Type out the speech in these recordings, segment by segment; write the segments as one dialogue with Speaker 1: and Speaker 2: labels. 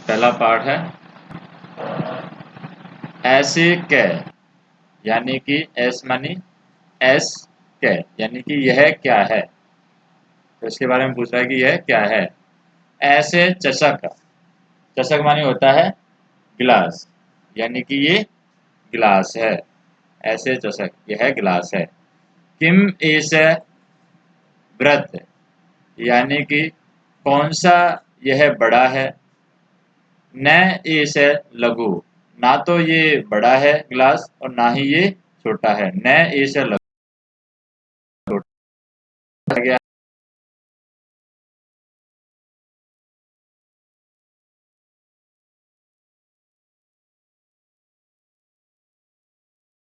Speaker 1: पहला पार्ट है ऐसे कै, यानी कि एस मानी एस कै, यानी कि यह क्या है। तो इसके बारे में पूछ रहा है कि यह क्या है। ऐसे चषक, चषक मानी होता है गिलास, यानी कि ये गिलास है। ऐसे चषक, यह गिलास है। किम एस व्रत, यानी कि कौन सा यह बड़ा है। न एस लघु, ना तो ये बड़ा है गिलास और ना ही ये छोटा है। न एस लघु गया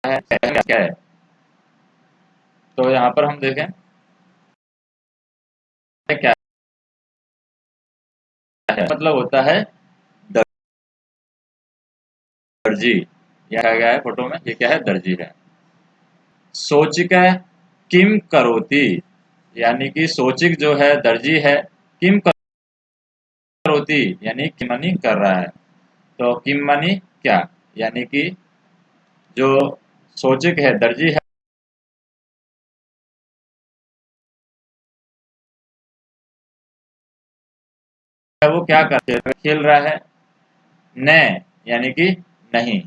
Speaker 1: है क्या है। तो यहाँ पर हम देखें क्या है, मतलब होता है दर्जी। यह क्या गया है फोटो में, ये क्या है, दर्जी है। सोचिक किम करोती, यानी कि सोचिक जो है दर्जी है, किम करोती यानी किम मानी कर रहा है। तो किम मानी क्या, यानी कि जो सोचिक है दर्जी है वो क्या करते हैं, खेल रहा है। न, यानी कि नहीं।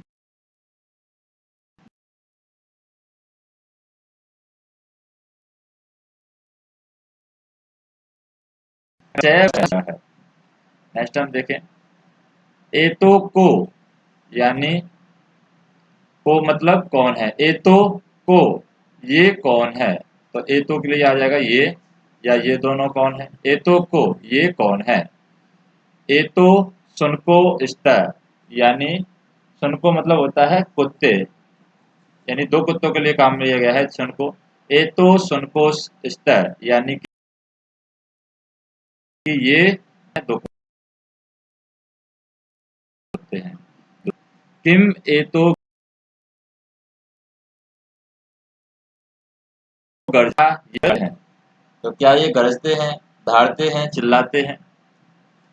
Speaker 1: नेक्स्ट हम देखें एतो को, यानी को मतलब कौन है। एतो को, ये कौन है। तो एतो के लिए आ जाएगा ये, या ये दोनों कौन है। एतो को, ये कौन है। एतो सुनको इष्ट, यानी सुनको मतलब होता है कुत्ते, यानी दो कुत्तों के लिए काम लिया गया है सुनको। एतो सुनको इष्ट, यानी कि ये दो कुत्ते हैं। किम एतो गर्जा, ये है। तो क्या ये गरजते हैं, धाड़ते हैं, चिल्लाते हैं।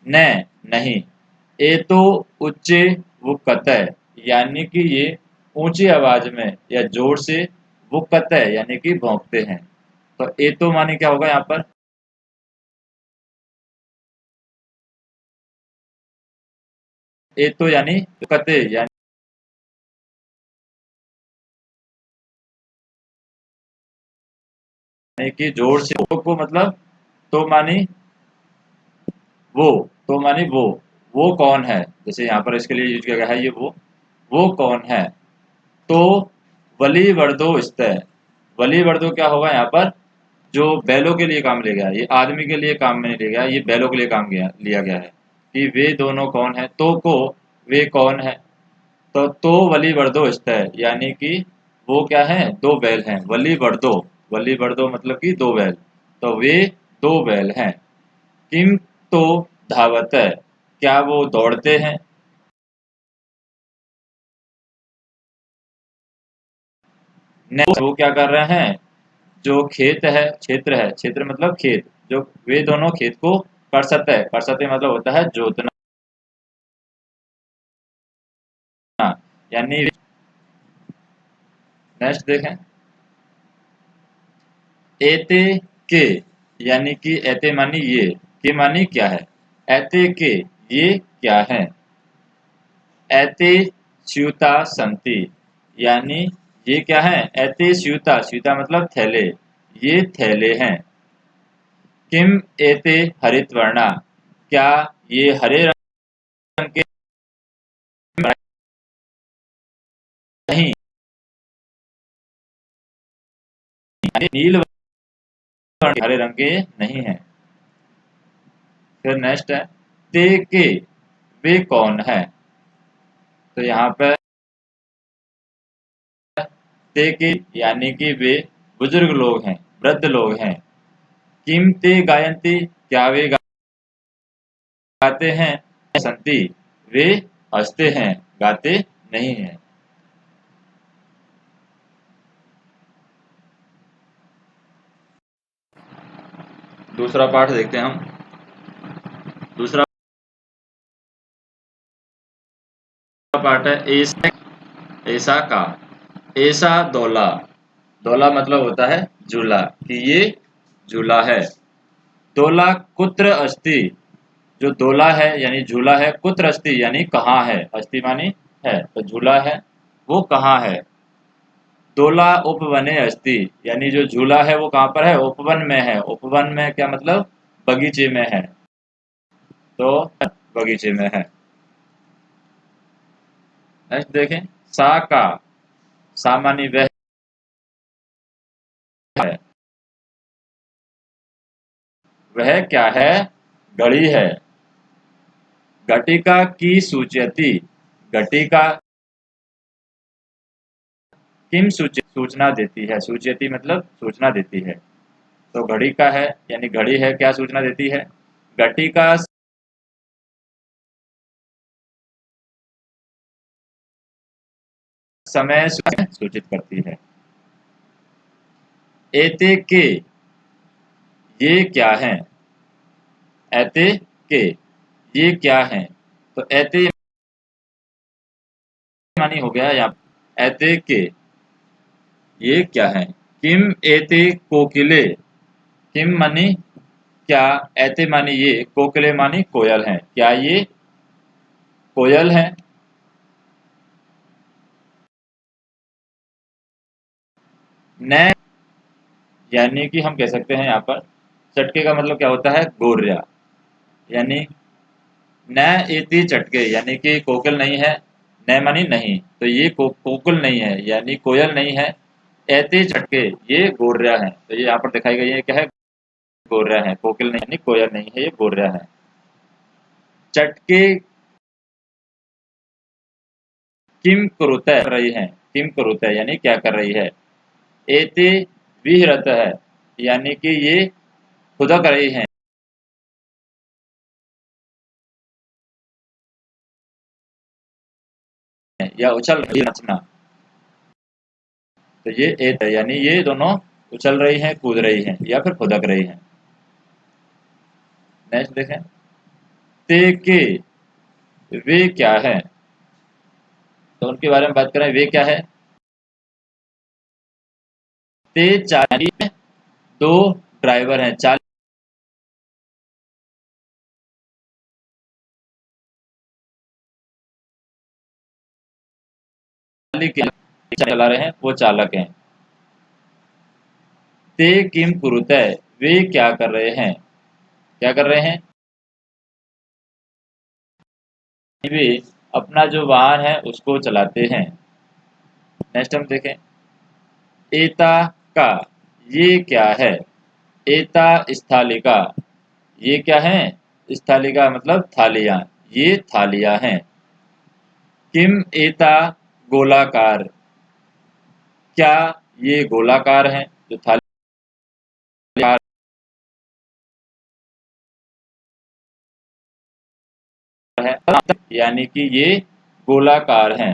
Speaker 1: न, नहीं। ए तो उच्चे वो कतय, यानी कि ये ऊंची आवाज में या जोर से वो कतय यानी कि भौंकते हैं। तो ए तो माने क्या होगा यहाँ पर, ए तो यानी कते, यानी कि जोर से। को मतलब तो मानी वो, तो मानी वो कौन है। जैसे यहाँ पर इसके लिए यूज किया गया है ये वो कौन है। तो वली वर्दो स्तर, वली वर्दो क्या होगा यहाँ पर, जो बैलों के लिए काम लिया गया है। ये आदमी के लिए काम में नहीं लिया गया, ये बैलों के लिए काम लिया गया है कि वे दोनों कौन है। तो को, वे कौन है। तो वली वर्दो स्तर, यानी कि वो क्या है, दो बैल हैं। वली वर्दो, वली वर्दो मतलब कि दो बैल, तो वे दो बैल हैं। किम तो धावत है, क्या वो दौड़ते हैं। वो क्या कर रहे हैं, जो खेत है, क्षेत्र है, क्षेत्र मतलब खेत, जो वे दोनों खेत को करसत है, करसते मतलब होता है जोतना, यानी। नेक्स्ट देखें एते के, यानी कि एते मानी ये, के मानी क्या है। एते के, ये क्या है। एते स्यूता संति, यानी ये क्या है। एते स्यूता, स्यूता मतलब थैले, ये थैले हैं। किम एते हरित वर्णा, क्या ये हरे रंग के नहीं, नील वर्ण के, हरे रंग के नहीं है। फिर नेक्स्ट है ते के, वे कौन है। तो यहाँ पे ते के यानी कि वे बुजुर्ग लोग हैं, वृद्ध लोग हैं। किम ते गायंती, क्या वे गाते हैं। संति, वे हंसते हैं, गाते नहीं हैं। दूसरा पाठ देखते हैं हम। दूसरा पार्ट है ऐसा, ऐसा का, ऐसा दौला, दौला मतलब होता है झूला, कि ये झूला है। दौला कुत्र अस्ति, जो दौला है यानी झूला है, कुत्र अस्ति यानी कहाँ है, अस्ति मानी है, तो झूला है वो कहाँ है। दौला उपवने अस्ति, यानी जो झूला है वो कहाँ पर है, उपवन में है। उपवन में क्या मतलब, बगीचे में है, तो बगीचे में है। नेक्स्ट देखें, सा का, सा मानी वह है, वह क्या है, घड़ी है। घटिका की सूचयति, घटिका किम सूचना देती है, सूचयति मतलब सूचना देती है, तो घड़ी का है यानी घड़ी है, क्या सूचना देती है, घटिका समय सूचित करती है। एते के, ये क्या है, एते के, ये क्या है, तो एते मानी हो गया यहाँ, एते के ये क्या है। किम एते कोकिले, किम मानी क्या, एते मानी ये, कोकिले मानी कोयल है, क्या ये कोयल है। न, यानी कि हम कह सकते हैं यहाँ पर, चटके का मतलब क्या होता है, गोरिया, यानी न एती चटके, यानी कि कोकिल नहीं है, न मानी नहीं, तो ये कोकिल नहीं है यानी कोयल नहीं है। एते चटके ये गोरिया है, तो ये यहाँ पर दिखाई गई है क्या है, गोरिया है, कोकिल नहीं यानी कोयल नहीं है, ये गोरिया है। चटके किम कुरुतः कर रही है, किम कुरुतः यानी क्या कर रही है। एते विहरत है, यानी कि ये खुदा कर रही है या उछल रही है, नाचना, तो ये एत है यानी ये दोनों उछल रही हैं, कूद रही हैं या फिर खुदक रही हैं। नेक्स्ट देखें, ते के, वे क्या है, तो उनके बारे में बात करें, वे क्या है। ते चाली, दो ड्राइवर हैं, चाली के चला रहे हैं वो चालक हैं। ते किम कुरुतः, वे क्या कर रहे हैं, क्या कर रहे हैं, वे अपना जो वाहन है उसको चलाते हैं। नेक्स्ट हम देखें, एता का, ये क्या है, एता स्थालिका, ये क्या है, स्थालिका मतलब थालियां, ये थालियां हैं। किम एता गोलाकार, क्या ये गोलाकार हैं, जो थालियां है, यानी कि ये गोलाकार हैं।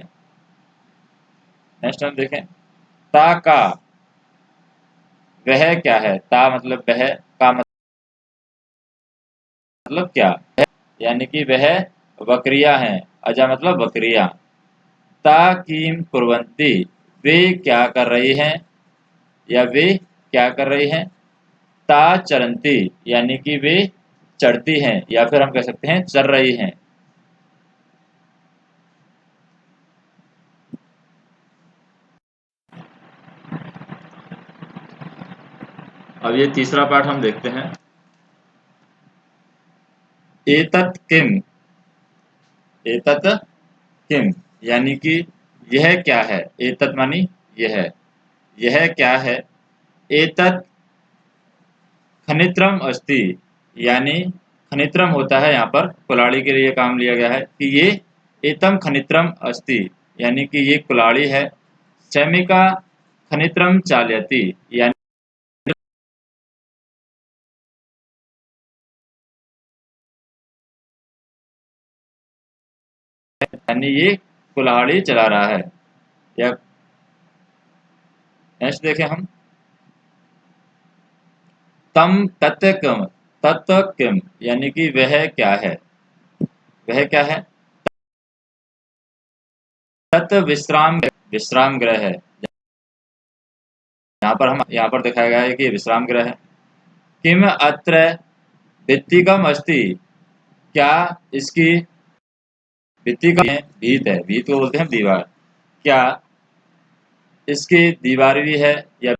Speaker 1: नेक्स्ट हम देखें, ता का, वह क्या है, ता मतलब वह, का मतलब क्या, यानी कि वह बकरियां हैं, अजा मतलब बकरियां। ता कीम कुर्वन्ति, वे क्या कर रही हैं या वे क्या कर रही हैं। ता चरंती, यानी कि वे चढ़ती हैं या फिर हम कह सकते हैं चर रही हैं। अब ये तीसरा पार्ट हम देखते हैं, एतत् किम, एतत् किम यानी कि यह क्या है, एतत् मानी यह क्या है। एतत् खनित्रम अस्ति, यानी खनित्रम होता है यहाँ पर कुल्हाड़ी के लिए काम लिया गया है, कि ये एतम खनित्रम अस्ति, यानी कि ये कुल्हाड़ी है। सैमिका खनित्रम चालयति, यानी ये कुल्हाड़ी चला रहा है। या नेक्स्ट देखें हम, तम तत्व किम, तत्व किम यानी कि वह क्या है, वह क्या है। तत् विश्राम गृह है। यहाँ पर दिखाया गया है कि विश्राम गृह है। किम अत्र भित्तिकम अस्ति, क्या इसकी भित्ति का भीत है, भीत को बोलते हैं दीवार, क्या इसकी दीवार भी है या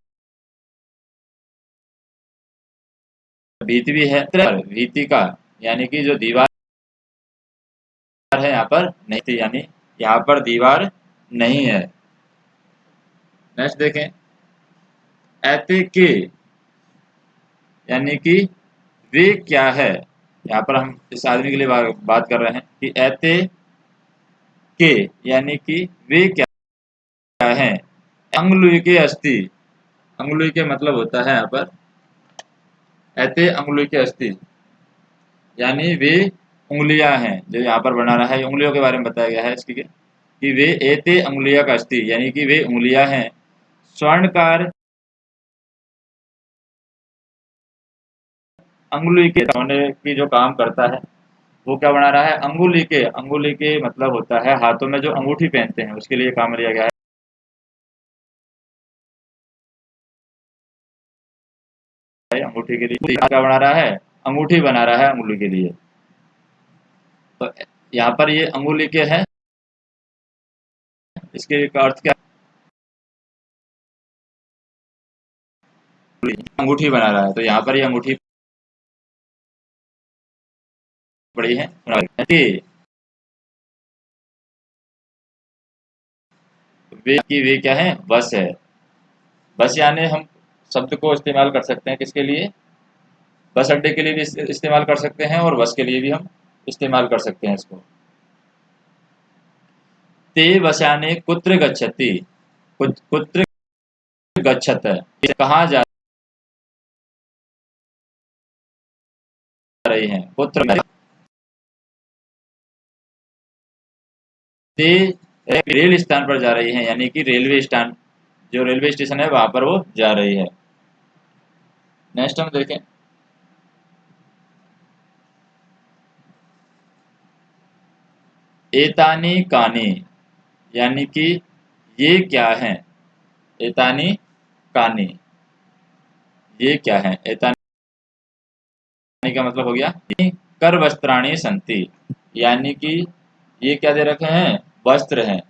Speaker 1: भीत भी है। भीति का यानी कि जो दीवार है यहाँ पर नहीं थी, यानी यहाँ पर दीवार नहीं है। नेक्स्ट देखें, ऐते के यानी कि वे क्या है। यहाँ पर हम इस आदमी के लिए बात कर रहे हैं कि ऐते के यानी कि वे क्या है। अंगुली के अस्थि, अंगुली के मतलब होता है यहाँ पर ऐते अंगुली के अस्थि, यानी वे उंगलियां हैं। जो यहाँ पर बना रहा है उंगलियों के बारे में बताया गया है इसकी कि वे एते अंगुलिया का अस्थि, यानी कि वे उंगलियां हैं। स्वर्णकार अंगुली के होने की जो काम करता है वो क्या बना रहा है, अंगुली के मतलब होता है हाथों में जो अंगूठी पहनते हैं उसके लिए काम लिया गया है। अंगूठी के लिए क्या बना रहा है, अंगूठी बना रहा है अंगुली के लिए। तो यहाँ पर ये अंगुली के है, इसके अर्थ क्या, अंगूठी बना रहा है। तो यहाँ पर ये अंगूठी पड़ी है कि वे क्या है, बस है। बस यानी हम शब्द को इस्तेमाल कर सकते हैं किसके लिए, बस अड्डे के लिए भी इस्तेमाल कर सकते हैं और बस के लिए भी हम इस्तेमाल कर सकते हैं इसको। ते वसाने कुत्र गच्छति, कुत्र गच्छत कहाँ जा रही हैं, कुत्र। ते रेल स्थान पर जा रही हैं, यानी कि रेलवे स्टैंड, जो रेलवे स्टेशन है वहां पर वो जा रही है। नेक्स्ट हम देखें, एतानी कानी यानी कि ये क्या है, एतानी कानी ये क्या है। एतानी का मतलब हो गया कर वस्त्राणी संति, यानी कि ये क्या दे रखे हैं, वस्त्र हैं।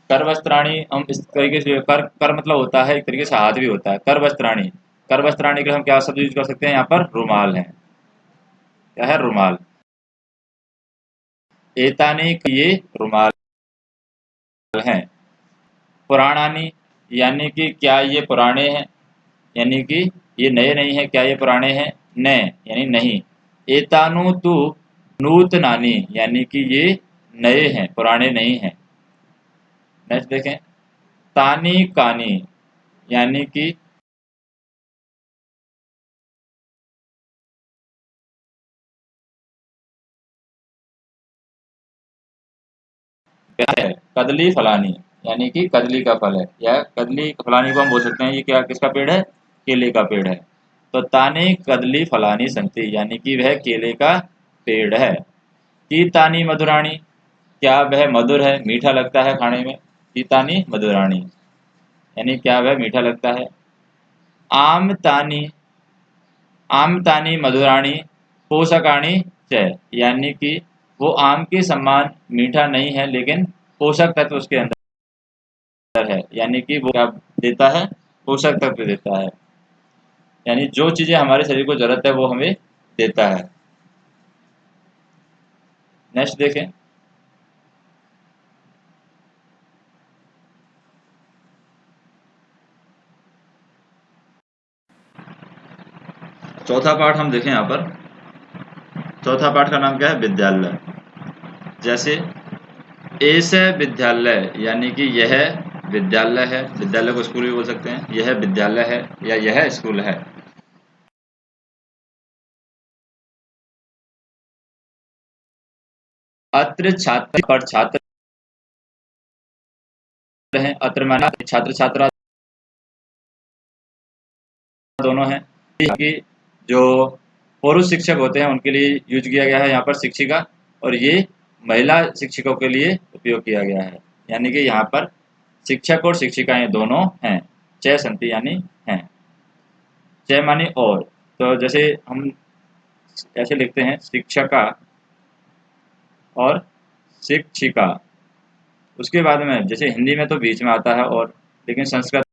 Speaker 1: कर वस्त्राणी हम इस तरीके से, कर मतलब होता है एक तरीके से हाथ भी होता है। कर वस्त्राणी, कर वस्त्राणी के लिए हम क्या शब्द यूज कर सकते हैं, यहाँ पर रुमाल है, क्या है, रुमाल। एतानी ये रुमाल हैं। पुराणानी यानी कि क्या ये पुराने हैं, यानी कि ये नए नहीं है, क्या ये पुराने हैं, नए यानी नहीं। एतानु तु नूतनानी यानी कि ये नए हैं, पुराने नहीं हैं। नेक्स्ट देखें, तानी कानी यानी कि क्या है, कदली फलानी यानी कि कदली का फल है, या कदली फलानी को हम बोल सकते हैं ये क्या किसका पेड़ है, केले का पेड़ है। तो तानी कदली फलानी संति यानी कि वह केले का पेड़ है। की तानी मधुराणी, क्या वह मधुर है, मीठा लगता है खाने में। की तानी मधुराणी यानी क्या वह मीठा लगता है। आम तानी, आम तानी मधुराणी पोषकाणी च, यानी कि वो आम के समान मीठा नहीं है लेकिन पोषक तत्व उसके अंदर है, यानी कि वो क्या देता है, पोषक तत्व देता है, यानी जो चीजें हमारे शरीर को जरूरत है वो हमें देता है। नेक्स्ट देखें, चौथा पाठ हम देखें। यहाँ पर चौथा पाठ का नाम क्या है, विद्यालय। जैसे ऐसे विद्यालय यानी कि यह विद्यालय है, विद्यालय को स्कूल भी बोल सकते हैं, यह विद्यालय है या यह स्कूल है। अत्र छात्र पर छात्र हैं, अत्र माना छात्र छात्रा दोनों हैं। कि जो पुरुष शिक्षक होते हैं उनके लिए यूज किया गया है यहाँ पर शिक्षिका, और ये महिला शिक्षकों के लिए उपयोग किया गया है। यानी कि यहाँ पर शिक्षक और शिक्षिकाएं दोनों हैं। च संति यानी हैं। च मानी और, तो जैसे हम ऐसे लिखते हैं शिक्षका और शिक्षिका। उसके बाद में जैसे हिंदी में तो बीच में आता है और, लेकिन संस्कृत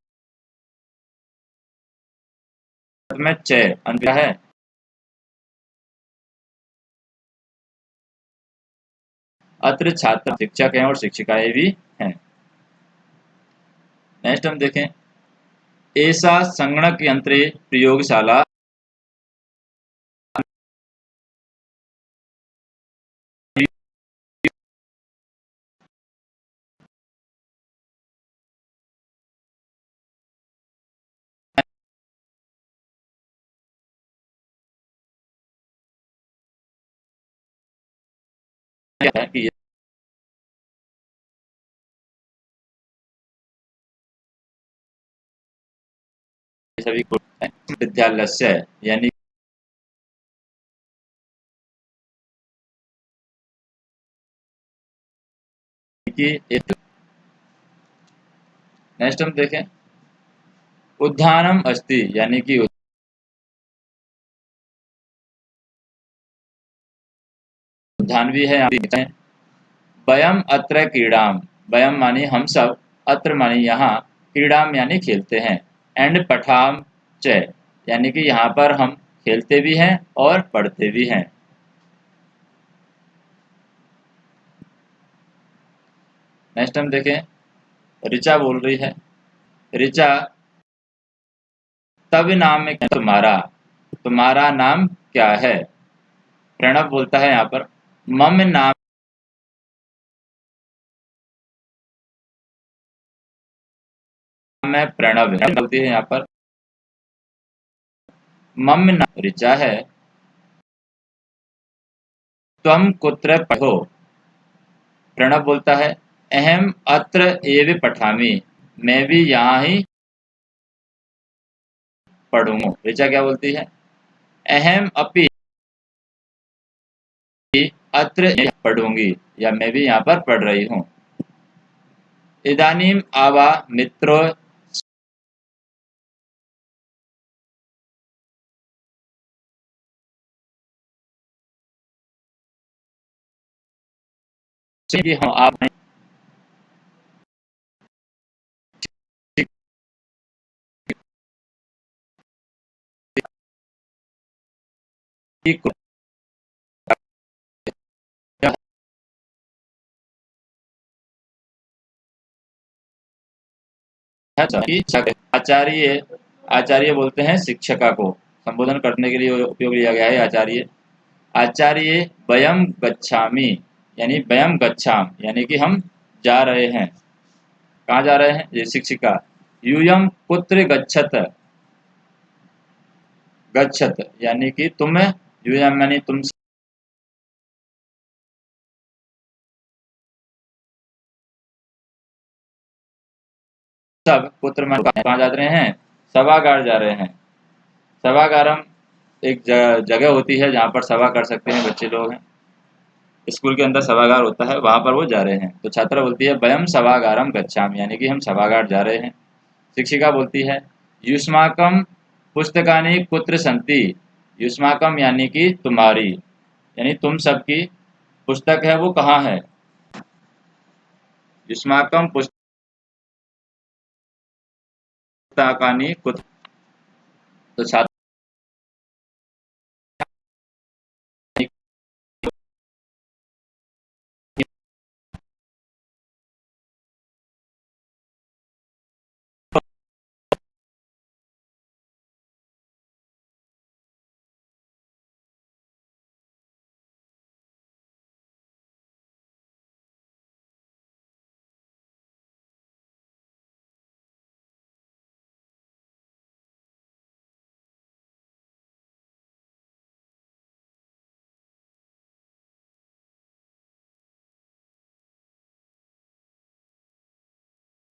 Speaker 1: में च अंत है। अत्र छात्र शिक्षक हैं और शिक्षिकाएं भी हैं। नेक्स्ट हम देखें, ऐसा संगणक यंत्रे प्रयोगशाला है कि ये सभी विद्यालय से, यानी कि नेक्स्ट हम देखें, उद्यानम अस्ति यानी कि उद्यान भी है यहाँ पे। वयम अत्र क्रीडाम, वयम मानी हम सब, अत्र मानी यहाँ, क्रीडाम यानी खेलते हैं, एंड पठाम च यानी कि यहाँ पर हम खेलते भी हैं और पढ़ते भी हैं। नेक्स्ट हम देखें, ऋचा बोल रही है, ऋचा तब नाम में तुम्हारा, तुम्हारा नाम क्या है। प्रणव बोलता है यहाँ पर मम नाम है प्रणव है, बोलती है यहाँ पर मम नाम ऋचा है। त्वम कुत्र पढ़ो, प्रणव बोलता है अहम अत्र एव पठामि, मैं भी यहाँ ही पढ़ूंगा। ऋचा क्या बोलती है, अहम अपि अत्र पढ़ूंगी, या मैं भी यहाँ पर पढ़ रही हूँ। इदानीम आवा मित्रो कि हम आप आचार्य, आचार्य बोलते हैं शिक्षका को संबोधन करने के लिए उपयोग लिया गया है आचार्य। आचार्य वयम गच्छामि यानी वयम गच्छाम यानी कि हम जा रहे हैं। कहाँ जा रहे हैं, ये शिक्षिका। यूयम कुत्र गच्छत, गच्छत यानी कि तुम, यूयम यानी तुम सब, पुत्र में कहाँ जा रहे हैं, सभागार जा रहे हैं। सभागारम एक जगह होती है जहाँ पर सभा कर सकते हैं बच्चे लोग हैं। स्कूल के अंदर सभागार होता है, वहां पर वो जा रहे हैं। तो छात्रा बोलती है वयम सभागारम गच्छामि यानी कि हम सभागार जा रहे हैं। शिक्षिका बोलती है युष्माकम पुस्तकानि कुत्र सन्ति, युष्माकम यानी कि तुम्हारी, यानी तुम सबकी पुस्तक है वो कहाँ है। युष्माकम पुस्तकानि कुत्र, तो छात्र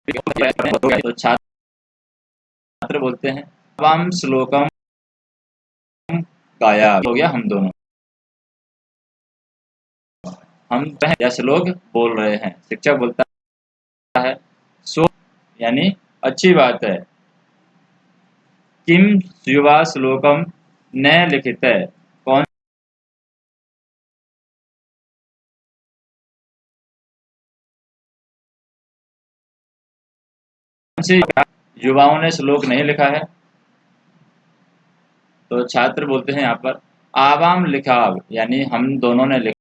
Speaker 1: तो छात्र बोलते हैं वाम श्लोकम गाया, हो गया हम दोनों, हम यह श्लोक बोल रहे हैं। शिक्षक बोलता है सो यानी अच्छी बात है। किम युवा श्लोकम न लिखित है, कौन से युवाओं ने श्लोक नहीं लिखा है? तो छात्र बोलते हैं यहाँ पर आवाम लिखाव, यानी हम दोनों ने लिखा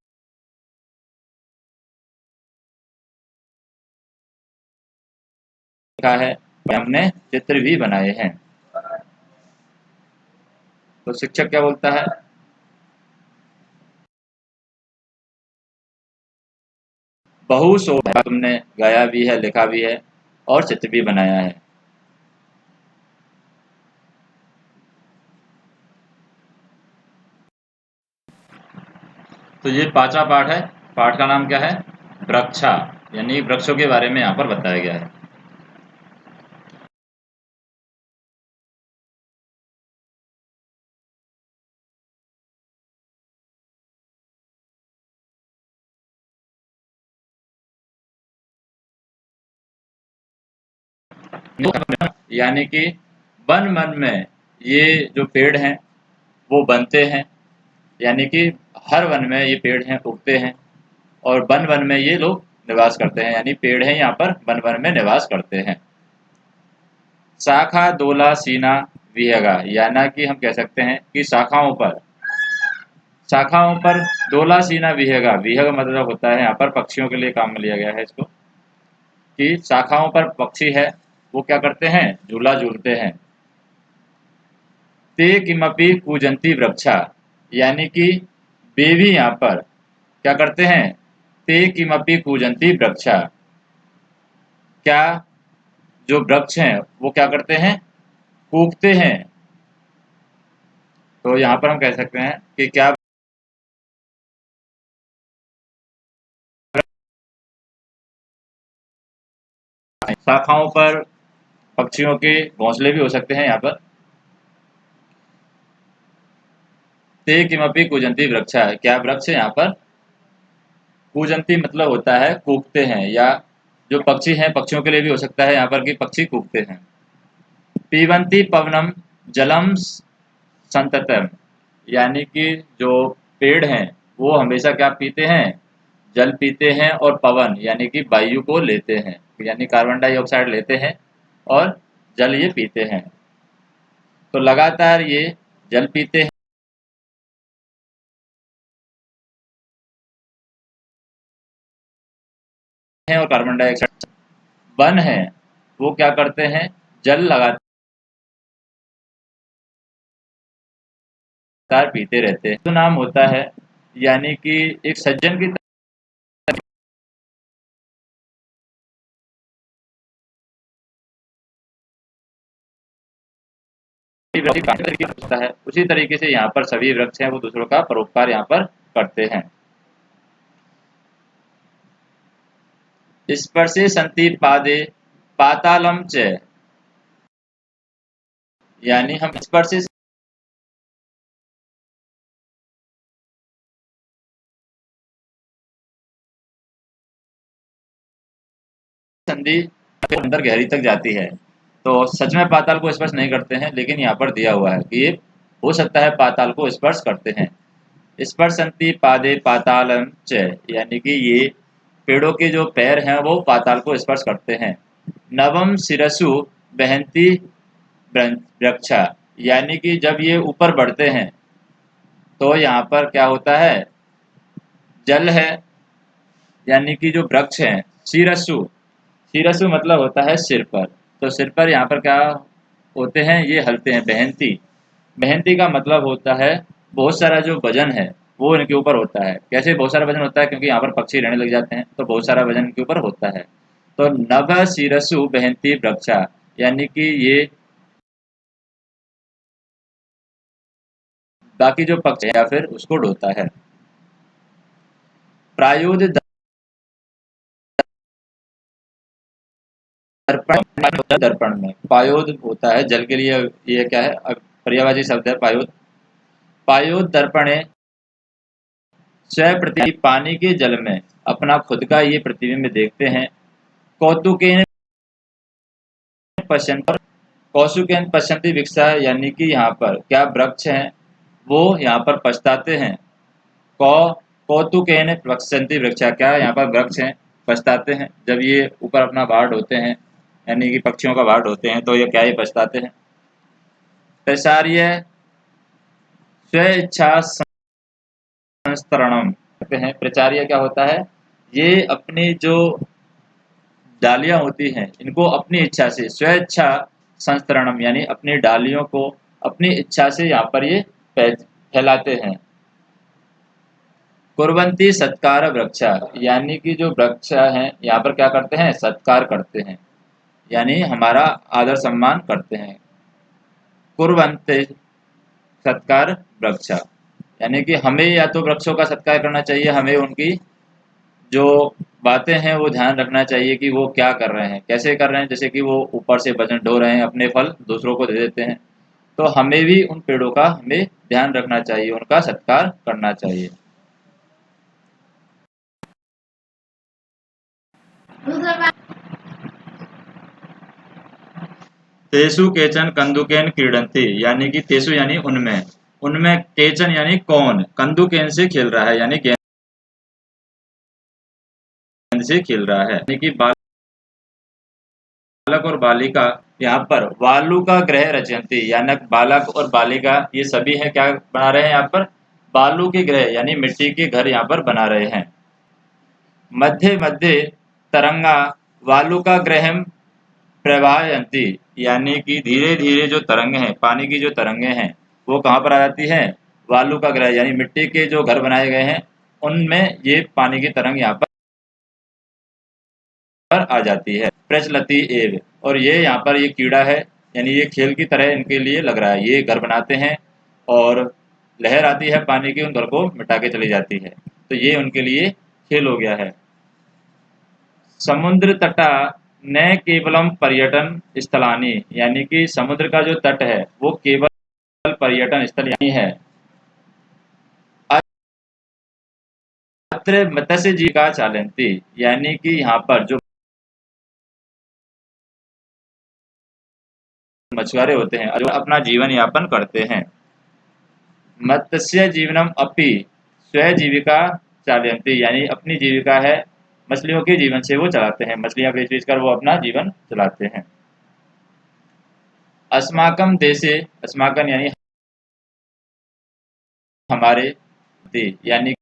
Speaker 1: है, हमने चित्र भी बनाए हैं। तो शिक्षक क्या बोलता है? बहु सो, तुमने गाया भी है, लिखा भी है और चित्र भी बनाया है। तो ये पांचवा पाठ है। पाठ का नाम क्या है? वृक्षा, यानी वृक्षों के बारे में यहाँ पर बताया गया है। यानी कि वन मन में ये जो पेड़ हैं वो बनते हैं, यानी कि हर वन में ये पेड़ हैं, उगते हैं और वन वन में ये लोग निवास करते हैं, यानी पेड़ हैं यहाँ पर वन वन में निवास करते हैं। शाखा दोला सीना विहगा, यानी कि हम कह सकते हैं कि शाखाओं पर दोला सीना विहगा, विहग मतलब होता है यहाँ पर पक्षियों के लिए काम में लिया गया है इसको, कि शाखाओं पर पक्षी है वो क्या करते हैं? झूला झूलते हैं। ते किमपि कूजंती वृक्षा, यानी कि वे भी यहाँ पर क्या करते हैं? ते किमपि कूजंती वृक्षा, क्या जो वृक्ष हैं वो क्या करते हैं? कूकते हैं। तो यहाँ पर हम कह सकते हैं कि क्या शाखाओं पर पक्षियों के घोंसले भी हो सकते हैं यहाँ पर। ते किमपि कूजंती वृक्षा, क्या वृक्ष यहाँ पर कूजंती मतलब होता है कूकते हैं, या जो पक्षी हैं पक्षियों के लिए भी हो सकता है यहाँ पर कि पक्षी कूकते हैं। पीबंती पवनम जलम संततम, यानी कि जो पेड़ हैं वो हमेशा क्या पीते हैं? जल पीते हैं, और पवन यानी कि वायु को लेते हैं, यानी कार्बन डाइऑक्साइड लेते हैं और जल ये पीते हैं। तो लगातार ये जल पीते हैं और कार्बन डाइऑक्साइड। वन है वो क्या करते हैं? जल लगातार पीते रहते हैं। तो नाम होता है, यानी कि एक सज्जन की होता है, उसी तरीके से यहाँ पर सभी वृक्ष हैं वो दूसरों का परोपकार यहाँ पर करते हैं। स्पर्शे संति पादे पातालम च, यानी हम स्पर्श संधि अंदर गहरी तक जाती है। तो सच में पाताल को स्पर्श नहीं करते हैं, लेकिन यहाँ पर दिया हुआ है कि ये हो सकता है पाताल को स्पर्श करते हैं। स्पर्शन्ति पादे पातालम च, यानी कि ये पेड़ों के जो पैर हैं वो पाताल को स्पर्श करते हैं। नवम शिरसु बहंती वृक्षा, यानी कि जब ये ऊपर बढ़ते हैं तो यहाँ पर क्या होता है? जल है, यानी कि जो वृक्ष हैं शिरसु, शिरसु मतलब होता है सिर पर। तो सिर पर यहाँ पर क्या होते हैं? ये हलते हैं। बहंती, बहंती का मतलब होता है बहुत सारा जो वजन है वो इनके ऊपर होता है। कैसे बहुत सारा वजन होता है? क्योंकि यहाँ पर पक्षी रहने लग जाते हैं तो बहुत सारा वजन इनके ऊपर होता है। तो नभ शिरसु बहंती वृक्षा, यानी कि ये बाकी जो पक्ष है या फिर उसको ढोता है। प्रायोद दर्पण, दर्पण में पायोद होता है जल के लिए, ये क्या है? पर्यायवाची शब्द है पायोद। पायोद दर्पणे स्वप्रति, पानी के जल में अपना खुद का ये प्रतिबिंब देखते हैं। कौतुकेन पश्यन्ति, कौसुकेन पश्यन्ति वृक्षा, यानी कि यहाँ पर क्या वृक्ष हैं वो यहाँ पर पछताते हैं। कौ कौतुकेन पश्यन्ति वृक्षा, क्या यहाँ पर वृक्ष हैं पछताते हैं, जब ये ऊपर अपना बाढ़ ढोते हैं यानी कि पक्षियों का बाढ़ ढोते हैं तो ये क्या ही पछताते हैं। प्रसार्य स्वेच्छा संस्तरणम कहते हैं। प्रचार्य क्या होता है, ये अपनी जो डालियां होती हैं इनको अपनी इच्छा से स्वेच्छा संस्तरणम यानी अपनी डालियों को अपनी इच्छा से यहाँ पर ये फैलाते हैं। कुर्वन्ति सत्कार वृक्षा, यानी कि जो वृक्ष हैं यहाँ पर क्या करते हैं, सत्कार करते हैं यानी हमारा आदर सम्मान करते हैं। कुर्वन्ति सत्कार वृक्षा, यानी कि हमें या तो वृक्षों का सत्कार करना चाहिए, हमें उनकी जो बातें हैं वो ध्यान रखना चाहिए कि वो क्या कर रहे हैं, कैसे कर रहे हैं। जैसे कि वो ऊपर से वजन ढो रहे हैं, अपने फल दूसरों को दे देते हैं, तो हमें भी उन पेड़ों का हमें ध्यान रखना चाहिए, उनका सत्कार करना चाहिए। तेसु केचन कंदुकेन क्रीडन्ति, यानी कि तेसु यानी उनमें, उनमें केचन यानी कौन, कंदुकेन से खेल रहा है यानी गेंद से खेल रहा है, यानी कि बालक और बालिका यहाँ पर वालू का ग्रह रचयन्ति, यानी बालक और बालिका ये सभी हैं क्या बना रहे हैं यहाँ पर, बालू के ग्रह यानी मिट्टी के घर यहाँ पर बना रहे हैं। मध्य मध्य तरंगा वालू का ग्रह प्रवाहयन्ति, यानी कि धीरे धीरे जो तरंगे हैं, पानी की जो तरंगे हैं वो कहाँ पर आ जाती हैं, वालू का ग्रह यानी मिट्टी के जो घर बनाए गए हैं उनमें ये पानी की तरंग यहाँ पर आ जाती है। प्रचलति एव, और ये यहाँ पर ये कीड़ा है यानी ये खेल की तरह इनके लिए लग रहा है, ये घर बनाते हैं और लहर आती है पानी की, उन घर को मिटा के चली जाती है, तो ये उनके लिए खेल हो गया है। समुद्र तटा न केवलम पर्यटन स्थलानि, यानी कि समुद्र का जो तट है वो केवल पर्यटन स्थल नहीं है। अत्र मत्स्य जीविका चालन्ति, यानी कि यहाँ पर जो मछुआरे होते हैं जो अपना जीवन यापन करते हैं। मत्स्य जीवनम अपि स्वजीविका चालयन्ति, यानी अपनी जीविका है मछलियों के जीवन से वो चलाते हैं, मछलियां बेच बेच कर वो अपना जीवन चलाते हैं। अस्माकम देशे, अस्माकन यानी हमारे, यानी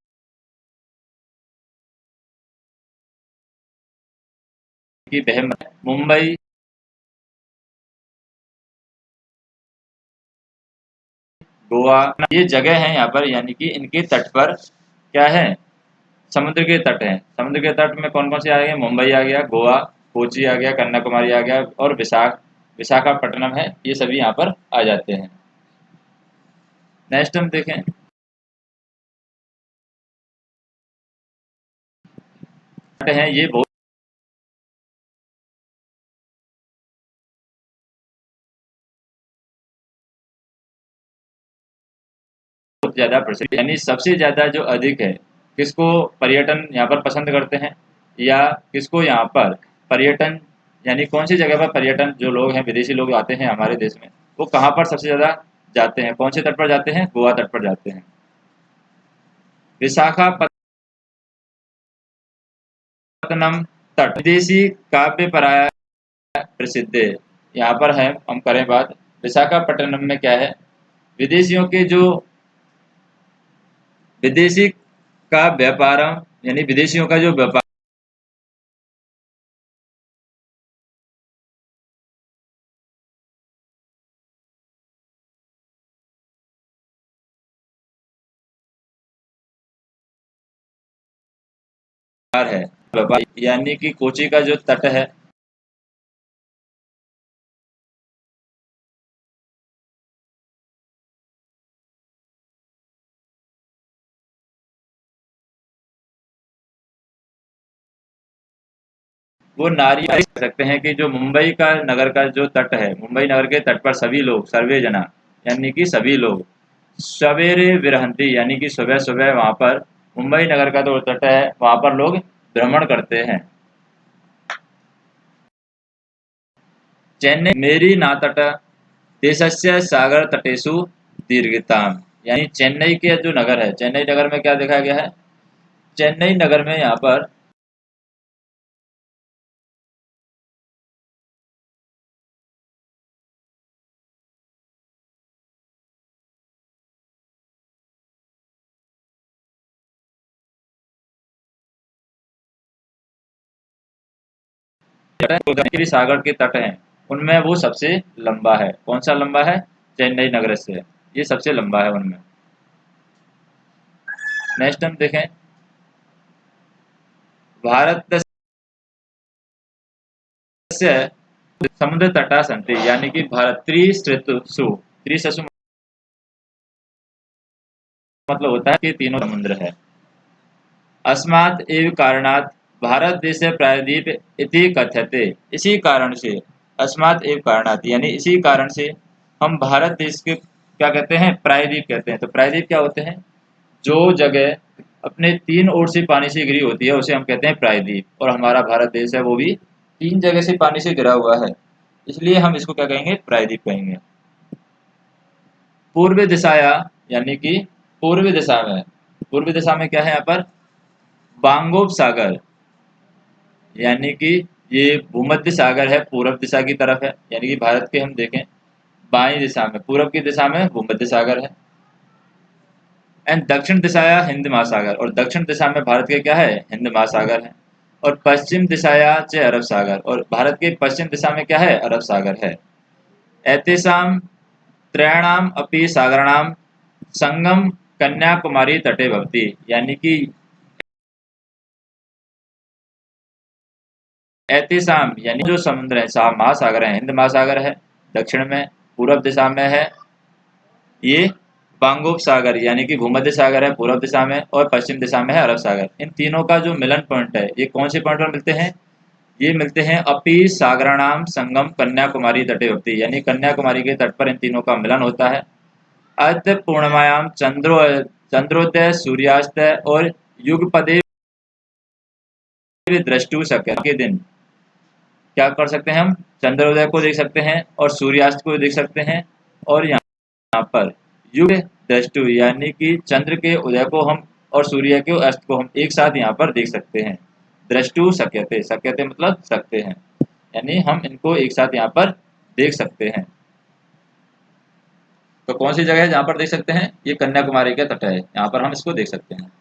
Speaker 1: कि वह मुंबई गोवा ये जगह है यहाँ पर, यानी कि इनके तट पर क्या है, समुद्र के तट हैं। समुद्र के तट में कौन कौन से आ गए, मुंबई आ गया, गोवा, कोची आ गया, कन्याकुमारी आ गया और विशाखापट्टनम है, ये सभी यहाँ पर आ जाते हैं। नेक्स्ट हम देखें, तट हैं ये बहुत ज्यादा प्रसिद्ध, यानी सबसे ज्यादा जो अधिक है, किसको पर्यटन यहाँ पर पसंद करते हैं या किसको यहाँ पर पर्यटन, यानी कौन सी जगह पर पर्यटन जो लोग हैं विदेशी लोग आते हैं हमारे देश में, वो कहाँ पर सबसे ज्यादा जाते हैं, कौन से तट पर जाते हैं, गोवा तट पर जाते हैं। विशाखापट्टनम तट विदेशी काव्य पराया प्रसिद्ध है, यहाँ पर है, हम करें बात विशाखापट्टनम में क्या है, विदेशियों के जो विदेशी का व्यापार, यानी विदेशियों का जो व्यापार है, व्यापार यानी कि कोची का जो तट है वो नारी कह सकते हैं कि जो मुंबई का नगर का जो तट है, मुंबई नगर के तट पर सभी लोग सर्वे जना यानी कि सभी लोग सवेरे विरहंती, यानी कि सुबह सुबह वहां पर मुंबई नगर का जो तट है वहां पर लोग भ्रमण करते हैं। चेन्नई मेरी नातट देशस्य सागर तटेषु दीर्घताम, यानी चेन्नई के जो नगर है, चेन्नई नगर में क्या देखा गया है, चेन्नई नगर में यहाँ पर भी सागर के तट हैं, उनमें वो सबसे लंबा है। कौन सा लंबा है? चेन्नई नगर से, ये सबसे लंबा है उनमें। नेक्स्ट हम देखें, भारत समुद्र तटा संति, यानी कि भारत त्रिसृसु, त्रिससु मतलब होता है कि तीनों समुद्र है। अस्मात् एव कारणात् भारत देशे प्रायद्वीप इति कथ्यते, इसी कारण से, अस्मात् एव कारणात् यानी इसी कारण से हम भारत देश के क्या कहते हैं, प्रायद्वीप कहते हैं। तो प्रायद्वीप क्या होते हैं? जो जगह अपने तीन ओर से पानी से घिरी होती है उसे हम कहते हैं प्रायद्वीप, और हमारा भारत देश है वो भी तीन जगह से पानी से घिरा हुआ है, इसलिए हम इसको क्या कहेंगे, प्रायद्वीप कहेंगे। पूर्व दिशाया, यानी कि पूर्व दिशा में, पूर्व दिशा में क्या है यहाँ पर, बांगोप सागर, यानी कि ये भूमध्य सागर है, पूर्व दिशा की तरफ है, यानी कि भारत के हम देखें बाई दिशा में, पूर्व की दिशा में भूमध्य सागर है। एंड दक्षिण दिशाया हिंद महासागर, और दक्षिण दिशा में भारत के क्या है, हिंद महासागर है। और पश्चिम दिशाया च अरब सागर, और भारत के पश्चिम दिशा में क्या है, अरब सागर है। एतेषां त्रयाणाम अपि सागराणाम संगम कन्याकुमारी तटे भवति, यानी कि एहतिसाम यानी जो समुद्र है, महासागर है, हिंद महासागर है दक्षिण में, पूर्व दिशा में है ये बांगोप सागर, यानी कि भूमध्य सागर है पूर्व दिशा में, और पश्चिम दिशा में है अरब सागर। इन तीनों का जो मिलन पॉइंट है, ये कौन से पॉइंट पर मिलते हैं, ये मिलते हैं अपी सागराणाम संगम कन्याकुमारी तटे होती, यानी कन्याकुमारी के तट पर इन तीनों का मिलन होता है। अर्थ पूर्णिमायाम चंद्रोदय सूर्यास्त और युगपदे दृष्टु शक्य के दिन क्या कर सकते हैं, हम चंद्रोदय को देख सकते हैं और सूर्यास्त को देख सकते हैं, और यहाँ पर युग दृष्टु यानी कि चंद्र के उदय को हम और सूर्य के अस्त को हम एक साथ यहाँ पर देख सकते हैं। दृष्टु शक्यते, शक्यते मतलब सकते हैं, यानी हम इनको एक साथ यहाँ पर देख सकते हैं। तो कौन सी जगह है जहाँ पर देख सकते हैं, ये कन्याकुमारी का तट है, यहाँ पर हम इसको देख सकते हैं।